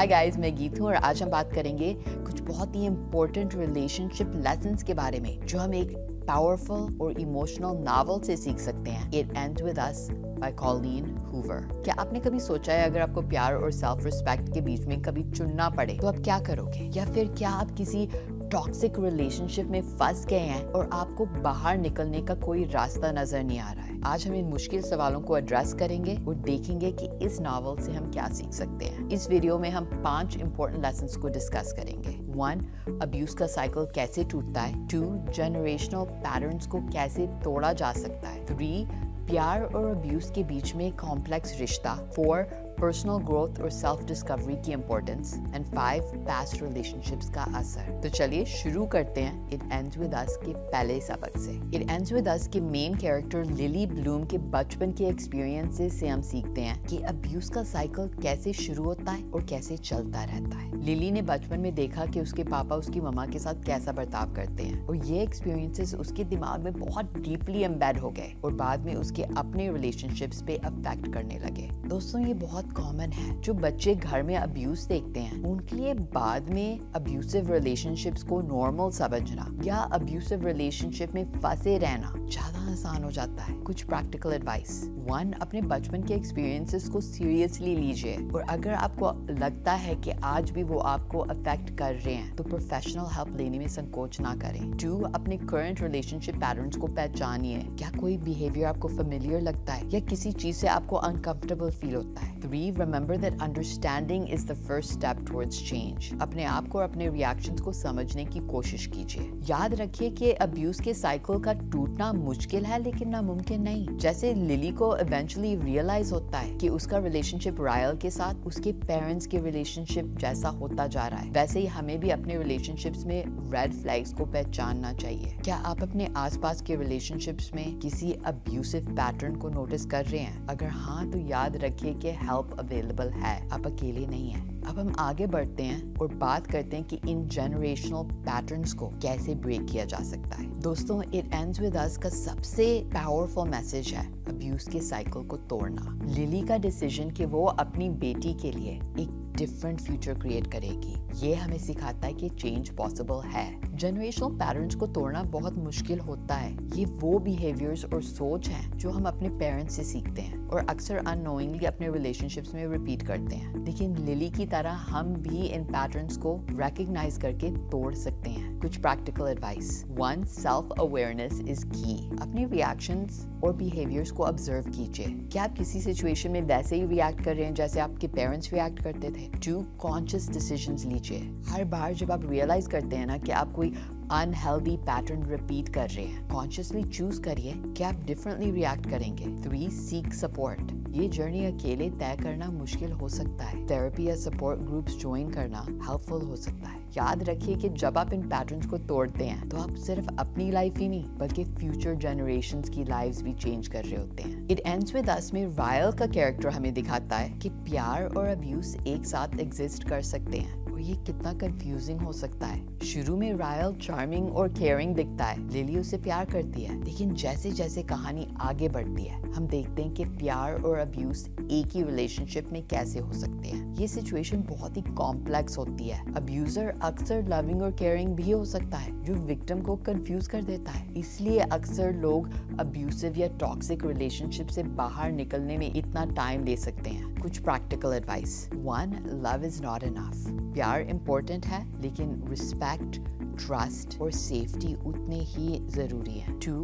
Hi guys, मैं गीत हूँ और आज हम बात करेंगे कुछ बहुत ही इम्पोर्टेंट रिलेशनशिप लेसन्स के बारे में जो हम एक पावरफुल और इमोशनल नॉवेल से सीख सकते हैं। It ends with us by Colleen Hoover. क्या आपने कभी सोचा है अगर आपको प्यार और सेल्फ रिस्पेक्ट के बीच में कभी चुनना पड़े तो आप क्या करोगे? या फिर क्या आप किसी टॉक्सिक रिलेशनशिप में फंस गए हैं और आपको बाहर निकलने का कोई रास्ता नजर नहीं आ रहा है? आज हम इन मुश्किल सवालों को एड्रेस करेंगे और देखेंगे कि इस नॉवेल से हम क्या सीख सकते हैं। इस वीडियो में हम 5 इंपॉर्टेंट लेसन्स को डिस्कस करेंगे। 1. अब्यूज का साइकिल कैसे टूटता है। 2. जनरेशनल पैटर्न्स को कैसे तोड़ा जा सकता है। 3. प्यार और अब्यूज के बीच में कॉम्प्लेक्स रिश्ता। 4. पर्सनल ग्रोथ और सेल्फ डिस्कवरी की इम्पोर्टेंस। एंड 5. पास्ट रिलेशनशिप्स का असर। तो चलिए शुरू करते हैं इट एंड्स विद अस के पहले सबक से। इट एंड्स विद अस के मेन कैरेक्टर लिली ब्लूम के बचपन के एक्सपीरियंसेस से हम सीखते हैं कि अब्यूज का साइकिल कैसे शुरू होता है और कैसे चलता रहता है। लिली ने बचपन में देखा कि उसके पापा उसकी मम्मा के साथ कैसा बर्ताव करते हैं और ये एक्सपीरियंसेस उसके दिमाग में बहुत डीपली एम्बेड हो गए और बाद में उसके अपने रिलेशनशिप्स पे अफेक्ट करने लगे। दोस्तों, ये बहुत कॉमन है। जो बच्चे घर में अब्यूज देखते हैं उनके लिए बाद में अब्यूसिव रिलेशनशिप्स को नॉर्मल समझना या अब्यूसिव रिलेशनशिप में फंसे रहना ज्यादा आसान हो जाता है। कुछ प्रैक्टिकल एडवाइस। 1. अपने बचपन के एक्सपीरियंसेस को सीरियसली लीजिए और अगर आपको लगता है कि आज भी वो आपको अफेक्ट कर रहे हैं तो प्रोफेशनल हेल्प लेने में संकोच ना करें। 2. अपने करंट रिलेशनशिप पैटर्न्स को पहचानिए। क्या कोई बिहेवियर आपको फेमिलियर लगता है या किसी चीज से आपको अनकंफर्टेबल फील होता है। 3. Remember that understanding is the first step towards change. अपने आप को और अपने रिएक्शंस को समझने की कोशिश कीजिए। याद रखिए कि अब्यूज के साइकिल का टूटना मुश्किल है लेकिन नामुमकिन नहीं। जैसे लिली को इवेंचुअली रियलाइज होता है कि उसका रिलेशनशिप रायल के साथ उसके पेरेंट्स के रिलेशनशिप जैसा होता जा रहा है, वैसे ही हमें भी अपने रिलेशनशिप्स में रेड फ्लैग्स को पहचानना चाहिए। क्या आप अपने आसपास के रिलेशनशिप्स में किसी अब्यूसिव पैटर्न को नोटिस कर रहे हैं? अगर हाँ तो याद रखिए कि हेल्प अवेलेबल है, आप अकेले नहीं हैं। अब हम आगे बढ़ते हैं और बात करते हैं कि इन जनरेशनल पैटर्न्स को कैसे ब्रेक किया जा सकता है। दोस्तों, इट एंड्स विद अस का सबसे पावरफुल मैसेज है अब्यूज के साइकिल को तोड़ना। लिली का डिसीजन कि वो अपनी बेटी के लिए एक डिफरेंट फ्यूचर क्रिएट करेगी, ये हमें सिखाता है कि चेंज पॉसिबल है। जनरेशनल पैटर्न्स को तोड़ना बहुत मुश्किल होता है। ये वो बिहेवियर्स और सोच हैं जो हम अपने पेरेंट्स से सीखते हैं और अक्सर अननोइंगली अपने रिलेशनशिप्स में रिपीट करते हैं। लेकिन लिली की तरह हम भी इन पैटर्न्स को रिकॉग्नाइज करके तोड़ सकते हैं। कुछ practical advice. 1. Self awareness is की। अपने रिएक्शंस और बिहेवियर्स को ऑब्जर्व कीजिए। क्या आप किसी सिचुएशन में वैसे ही रिएक्ट कर रहे हैं जैसे आपके पेरेंट्स रिएक्ट करते थे? 2. कॉन्शियस डिसीजंस लीजिए। हर बार जब आप रियलाइज करते हैं ना कि आप कोई अनहेल्दी पैटर्न रिपीट कर रहे हैं, कॉन्शियसली चूज करिए कि आप डिफरेंटली रिएक्ट करेंगे। 3. Seek support. ये जर्नी अकेले तय करना मुश्किल हो सकता है। थेरेपी या सपोर्ट ग्रुप्स ज्वाइन करना हेल्पफुल हो सकता है। याद रखिए कि जब आप इन पैटर्न्स को तोड़ते हैं तो आप सिर्फ अपनी लाइफ ही नहीं बल्कि फ्यूचर जनरेशंस की लाइव्स भी चेंज कर रहे होते हैं। इट एंड्स विद अस में रायल का कैरेक्टर हमें दिखाता है कि प्यार और अब्यूज एक साथ एग्जिस्ट कर सकते हैं और ये कितना कंफ्यूजिंग हो सकता है। शुरू में रायल चार्मिंग और केयरिंग दिखता है, लिली उसे प्यार करती है, लेकिन जैसे जैसे कहानी आगे बढ़ती है हम देखते हैं कि प्यार और अब्यूज एक ही रिलेशनशिप में कैसे हो सकते हैं। ये सिचुएशन बहुत ही कॉम्प्लेक्स होती है। अब्यूजर अक्सर लविंग और केयरिंग भी हो सकता है जो विक्टिम को कंफ्यूज कर देता है। इसलिए अक्सर लोग अब्यूसिव या टॉक्सिक रिलेशनशिप से बाहर निकलने में इतना टाइम ले सकते हैं। कुछ practical advice. 1. Love is not enough. प्यार इम्पोर्टेंट है लेकिन रिस्पेक्ट, ट्रस्ट और सेफ्टी उतने ही जरूरी है। 2.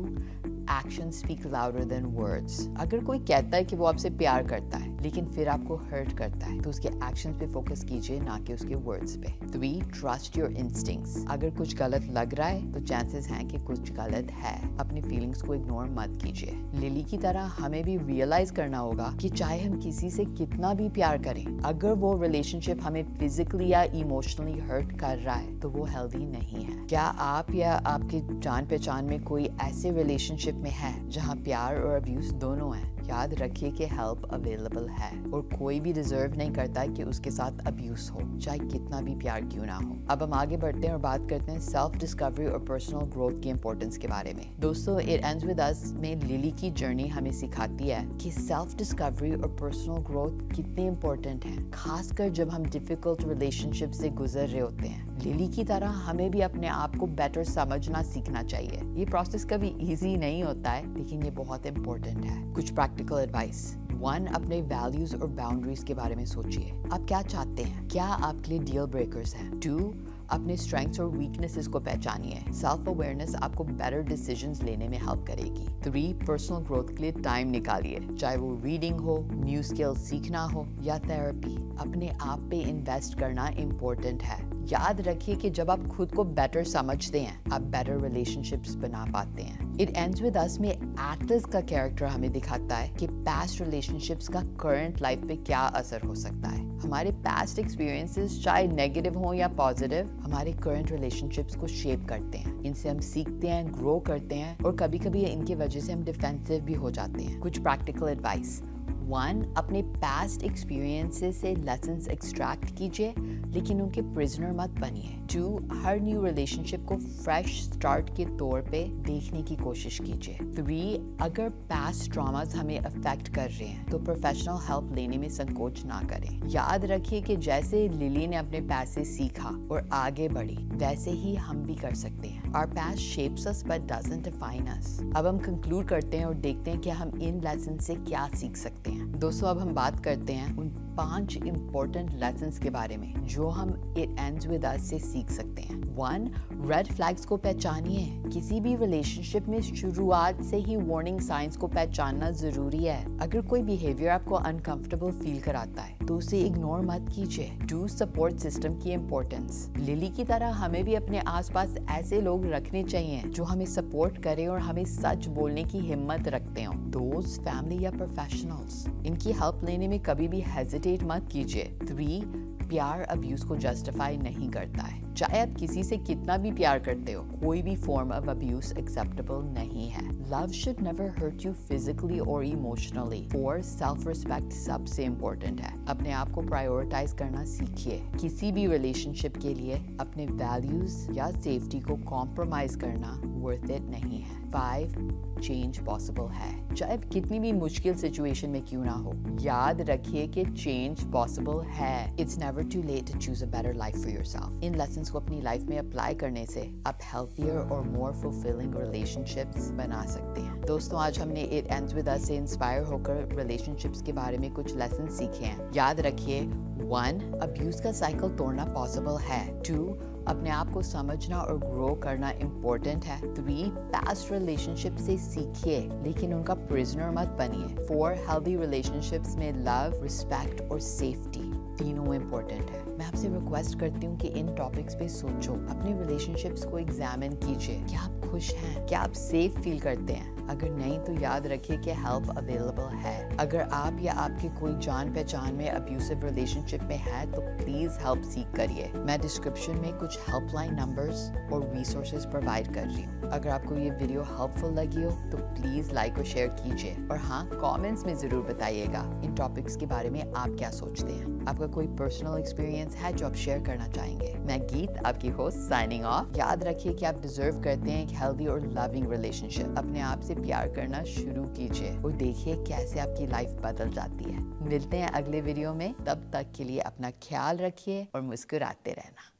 Action speak louder than words. अगर कोई कहता है कि वो आपसे प्यार करता है लेकिन फिर आपको हर्ट करता है तो उसके एक्शंस पे फोकस कीजिए, ना कि उसके वर्ड्स पे। 3. Trust your instincts. अगर कुछ गलत लग रहा है तो चांसेस हैं कि कुछ गलत है। अपनी फीलिंग्स को इग्नोर मत कीजिए। लिली की तरह हमें भी रियलाइज करना होगा कि चाहे हम किसी से कितना भी प्यार करें, अगर वो रिलेशनशिप हमें फिजिकली या इमोशनली हर्ट कर रहा है तो वो हेल्दी नहीं है। क्या आप या आपके जान पहचान में कोई ऐसे रिलेशनशिप में है जहाँ प्यार और अब्यूज दोनों हैं? याद रखिए कि हेल्प अवेलेबल है और कोई भी डिजर्व नहीं करता कि उसके साथ अब्यूज हो, चाहे कितना भी प्यार क्यों ना हो। अब हम आगे बढ़ते हैं और बात करते हैं सेल्फ डिस्कवरी और पर्सनल ग्रोथ की इंपॉर्टेंस के बारे में। दोस्तों, इट एंड्स विद अस में लिली की जर्नी हमें सिखाती है कि सेल्फ डिस्कवरी और पर्सनल ग्रोथ कितने इंपॉर्टेंट है, खासकर जब हम डिफिकल्ट रिलेशनशिप से गुजर रहे होते हैं। लिली की तरह हमें भी अपने आप को बेटर समझना सीखना चाहिए। ये प्रोसेस कभी इजी नहीं होता है, लेकिन ये बहुत इंपॉर्टेंट है। कुछ प्रैक्टिकल एडवाइस। 1, अपने वैल्यूज और बाउंड्रीज के बारे में सोचिए। आप क्या चाहते हैं? क्या आपके लिए डील ब्रेकर्स हैं? 2, अपने स्ट्रेंथ्स और वीकनेसेस को पहचानिए। सेल्फ अवेयरनेस आपको बेटर डिसीजंस लेने में हेल्प करेगी। 3, पर्सनल ग्रोथ के लिए टाइम निकालिए, चाहे वो रीडिंग हो, न्यू स्किल्स सीखना हो या थेरेपी। अपने आप पे इन्वेस्ट करना इम्पोर्टेंट है। याद रखिए कि जब आप खुद को बेटर समझते हैं, आप बेटर रिलेशनशिप्स बना पाते हैं। इट एंड्स विद अस में एटलस का कैरेक्टर हमें दिखाता है कि पास्ट रिलेशनशिप्स का करंट लाइफ पे क्या असर हो सकता है। हमारे पास्ट एक्सपीरियंसेस चाहे नेगेटिव हो या पॉजिटिव, हमारे करंट रिलेशनशिप्स को शेप करते हैं। इनसे हम सीखते हैं, ग्रो करते हैं और कभी-कभी इनकी वजह से हम डिफेंसिव भी हो जाते हैं। कुछ प्रैक्टिकल एडवाइस। 1, अपने पास्ट एक्सपीरियंसेस से लेसन्स एक्सट्रैक्ट कीजिए, लेकिन उनके प्रिजनर मत बनिए। 2, हर न्यू रिलेशनशिप को फ्रेश स्टार्ट के तौर पे देखने की कोशिश कीजिए। 3, अगर पास्ट ट्रॉमास हमें अफेक्ट कर रहे हैं तो प्रोफेशनल हेल्प लेने में संकोच ना करें। याद रखिए कि जैसे लिली ने अपने पास्ट से सीखा और आगे बढ़ी, वैसे ही हम भी कर सकते हैं। Our past shapes us but doesn't define us। अब हम कंक्लूड करते हैं और देखते हैं कि हम इन लेसन से क्या सीख सकते हैं। दोस्तों, अब हम बात करते हैं उन 5 इम्पोर्टेंट लेसन्स के बारे में जो हम इट एंड्स विद अस से सीख सकते हैं। 1, रेड फ्लैग्स को पहचानिए। किसी भी रिलेशनशिप में शुरुआत से ही वार्निंग साइंस को पहचानना जरूरी है। अगर कोई बिहेवियर आपको अनकंफर्टेबल फील कराता है तो उसे इग्नोर मत कीजिए। 2, सपोर्ट सिस्टम की इम्पोर्टेंस। लिली की तरह हमें भी अपने आसपास ऐसे लोग रखने चाहिए जो हमें सपोर्ट करें और हमें सच बोलने की हिम्मत रखते हो। दोस्त, फैमिली या प्रोफेशनल्स, इनकी हेल्प लेने में कभी भी हेजिटेट मत कीजिए। 3, प्यार अब्यूज को जस्टिफाई नहीं करता है। चाहे आप किसी से कितना भी प्यार करते हो, कोई भी फॉर्म ऑफ अब्यूज एक्सेप्टेबल नहीं है। Love should never hurt you physically और इमोशनली। 4, सेल्फ रिस्पेक्ट सबसे इम्पोर्टेंट है। अपने आप को प्रायोरिटाइज करना सीखिए। किसी भी रिलेशनशिप के लिए अपने वैल्यूज या सेफ्टी को कॉम्प्रोमाइज करना वर्थ इट नहीं है। 5, चेंज पॉसिबल है, चाहे कितनी भी मुश्किल सिचुएशन में क्यों ना हो। याद रखिए कि चेंज पॉसिबल है। It's never too late to choose a better life for yourself. इन लेसन्स को अपनी लाइफ में अप्लाई करने से आप हेल्थियर और मोर फुलफिलिंग रिलेशनशिप्स बना सकते हैं। दोस्तों, आज हमने इट एंड्स विद अस से इंस्पायर होकर रिलेशनशिप्स के बारे में कुछ लेसन सीखे हैं। याद रखिए, 1, अब्यूज का साइकिल तोड़ना पॉसिबल है। 2, अपने आप को समझना और ग्रो करना इम्पोर्टेंट है। 3, पास्ट रिलेशनशिप से सीखिए लेकिन उनका प्रिजनर मत बनिए। 4, हेल्दी रिलेशनशिप्स में लव, रिस्पेक्ट और सेफ्टी तीनों इम्पोर्टेंट है। मैं आपसे रिक्वेस्ट करती हूँ कि इन टॉपिक्स पे सोचो, अपने रिलेशनशिप्स को एग्जामिन कीजिए। क्या आप खुश हैं? क्या आप सेफ फील करते हैं? अगर नहीं तो याद रखिए कि हेल्प अवेलेबल है। अगर आप या आपके कोई जान पहचान में अब्यूसिव रिलेशनशिप में है तो प्लीज हेल्प सीख करिए। मैं डिस्क्रिप्शन में कुछ हेल्पलाइन नंबर्स और रिसोर्सेज प्रोवाइड कर रही हूँ। अगर आपको ये वीडियो हेल्पफुल लगी हो तो प्लीज लाइक और शेयर कीजिए और हाँ, कमेंट्स में जरूर बताइएगा इन टॉपिक्स के बारे में आप क्या सोचते हैं। आपका कोई पर्सनल एक्सपीरियंस है जो आप शेयर करना चाहेंगे। मैं गीत, आपकी होस्ट, साइनिंग ऑफ। याद रखिए कि आप डिजर्व करते हैं एक हेल्दी और लविंग रिलेशनशिप। अपने आप से प्यार करना शुरू कीजिए और देखिए कैसे आपकी लाइफ बदल जाती है। मिलते हैं अगले वीडियो में, तब तक के लिए अपना ख्याल रखिए और मुस्कुराते रहना।